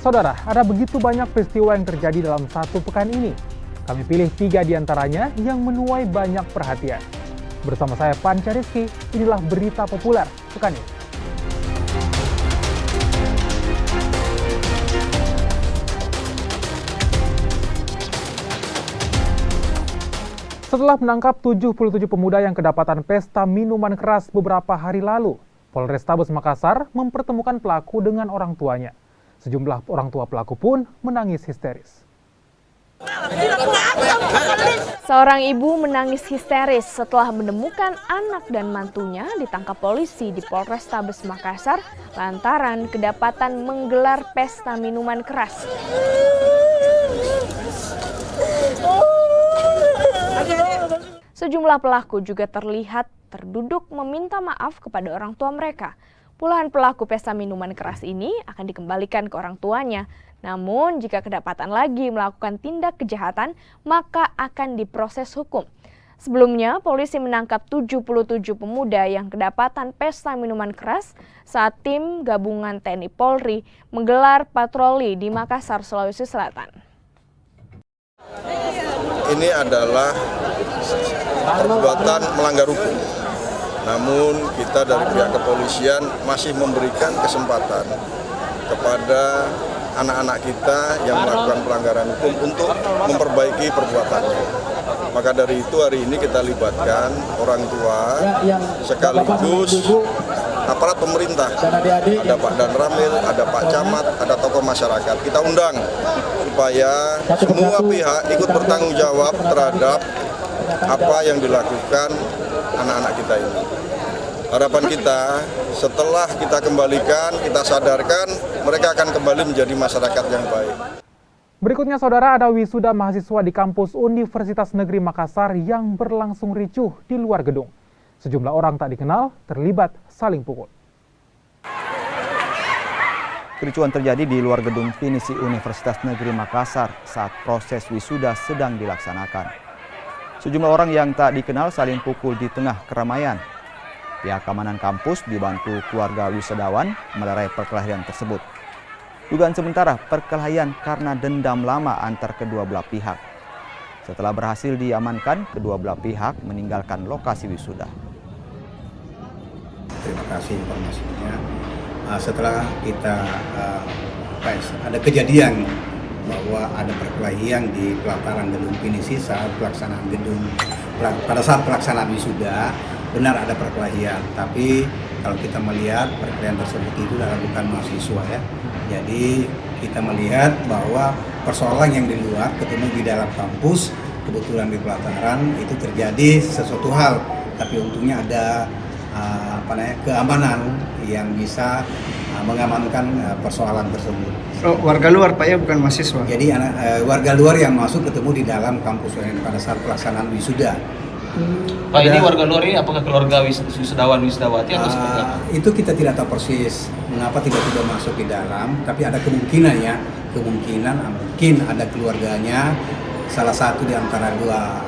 Saudara, ada begitu banyak peristiwa yang terjadi dalam satu pekan ini. Kami pilih 3 diantaranya yang menuai banyak perhatian. Bersama saya Panca Rizky, inilah berita populer pekan ini. Setelah menangkap 77 pemuda yang kedapatan pesta minuman keras beberapa hari lalu, Polrestabes Makassar mempertemukan pelaku dengan orang tuanya. Sejumlah orang tua pelaku pun menangis histeris. Seorang ibu menangis histeris setelah menemukan anak dan mantunya ditangkap polisi di Polrestabes Makassar lantaran kedapatan menggelar pesta minuman keras. Sejumlah pelaku juga terlihat terduduk meminta maaf kepada orang tua mereka. Puluhan pelaku pesta minuman keras ini akan dikembalikan ke orang tuanya. Namun jika kedapatan lagi melakukan tindak kejahatan, maka akan diproses hukum. Sebelumnya, polisi menangkap 77 pemuda yang kedapatan pesta minuman keras saat tim gabungan TNI Polri menggelar patroli di Makassar, Sulawesi Selatan. Ini adalah perbuatan melanggar hukum. Namun kita dari pihak kepolisian masih memberikan kesempatan kepada anak-anak kita yang melakukan pelanggaran hukum untuk memperbaiki perbuatannya. Maka dari itu hari ini kita libatkan orang tua sekaligus aparat pemerintah. Ada Pak Danramil, ada Pak Camat, ada tokoh masyarakat. Kita undang supaya semua pihak ikut bertanggung jawab terhadap apa yang dilakukan anak-anak kita ini. Harapan kita setelah kita kembalikan, kita sadarkan, mereka akan kembali menjadi masyarakat yang baik. Berikutnya saudara, ada wisuda mahasiswa di kampus Universitas Negeri Makassar yang berlangsung ricuh di luar gedung. Sejumlah orang tak dikenal terlibat saling pukul. Kericuan terjadi di luar gedung Pinisi Universitas Negeri Makassar saat proses wisuda sedang dilaksanakan. Sejumlah orang yang tak dikenal saling pukul di tengah keramaian. Pihak keamanan kampus dibantu keluarga wisudawan melerai perkelahian tersebut. Dugaan sementara perkelahian karena dendam lama antar kedua belah pihak. Setelah berhasil diamankan, kedua belah pihak meninggalkan lokasi wisuda. Terima kasih informasinya. Setelah kita ada kejadian bahwa ada perkelahian di pelataran gedung Pinisi saat pada saat pelaksanaan wisuda, benar ada perkelahian. Tapi kalau kita melihat perkelahian tersebut itu adalah bukan mahasiswa ya. Jadi kita melihat bahwa persoalan yang di luar ketemu di dalam kampus, kebetulan di pelataran itu terjadi sesuatu hal. Tapi untungnya ada keamanan yang bisa mengamankan persoalan tersebut. Oh, warga luar Pak ya, bukan mahasiswa? Jadi warga luar yang masuk ketemu di dalam kampus pada saat pelaksanaan wisuda. Pak, ini warga luar ini apakah keluarga wisudawan wisudawati atau seperti apa? Itu kita tidak tahu persis mengapa tiba-tiba masuk di dalam, tapi ada kemungkinan mungkin ada keluarganya, salah satu di antara dua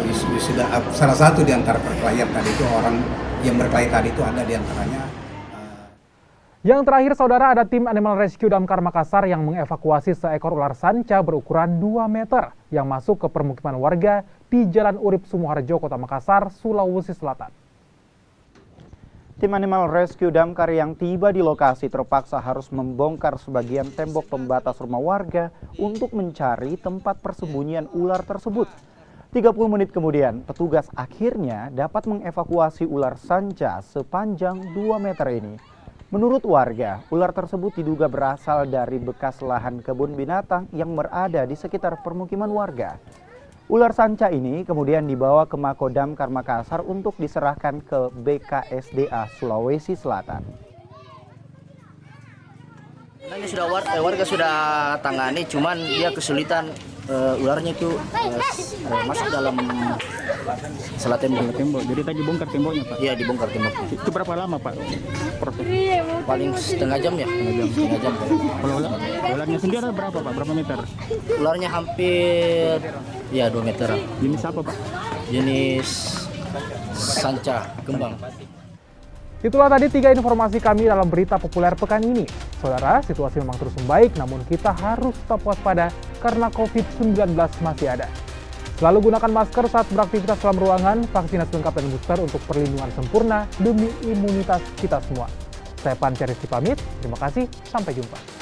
wisuda, salah satu di antara perkelahian tadi itu orang yang berkelahi tadi itu ada di antaranya. Yang terakhir saudara, ada tim Animal Rescue Damkar Makassar yang mengevakuasi seekor ular sanca berukuran 2 meter yang masuk ke permukiman warga di Jalan Urip Sumoharjo, Kota Makassar, Sulawesi Selatan. Tim Animal Rescue Damkar yang tiba di lokasi terpaksa harus membongkar sebagian tembok pembatas rumah warga untuk mencari tempat persembunyian ular tersebut. 30 menit kemudian, petugas akhirnya dapat mengevakuasi ular sanca sepanjang 2 meter ini. Menurut warga, ular tersebut diduga berasal dari bekas lahan kebun binatang yang berada di sekitar permukiman warga. Ular sanca ini kemudian dibawa ke Mako Damkar Makassar untuk diserahkan ke BKSDA Sulawesi Selatan. Ini sudah warga sudah tangani, cuman dia kesulitan ularnya itu masuk dalam salah tembok. Jadi tadi bongkar temboknya Pak? Iya, dibongkar tembok. Itu berapa lama Pak proses? Paling setengah jam ya? Setengah jam. Kalau ularnya sendiri ada berapa Pak? Berapa meter? Ularnya hampir ya 2 meter. Jenis apa Pak? Jenis sanca kembang. Itulah tadi 3 informasi kami dalam berita populer pekan ini. Saudara, situasi memang terus membaik, namun kita harus tetap waspada karena COVID-19 masih ada. Selalu gunakan masker saat beraktivitas dalam ruangan, vaksinasi lengkap dan booster untuk perlindungan sempurna demi imunitas kita semua. Saya Panca Rizky pamit, terima kasih, sampai jumpa.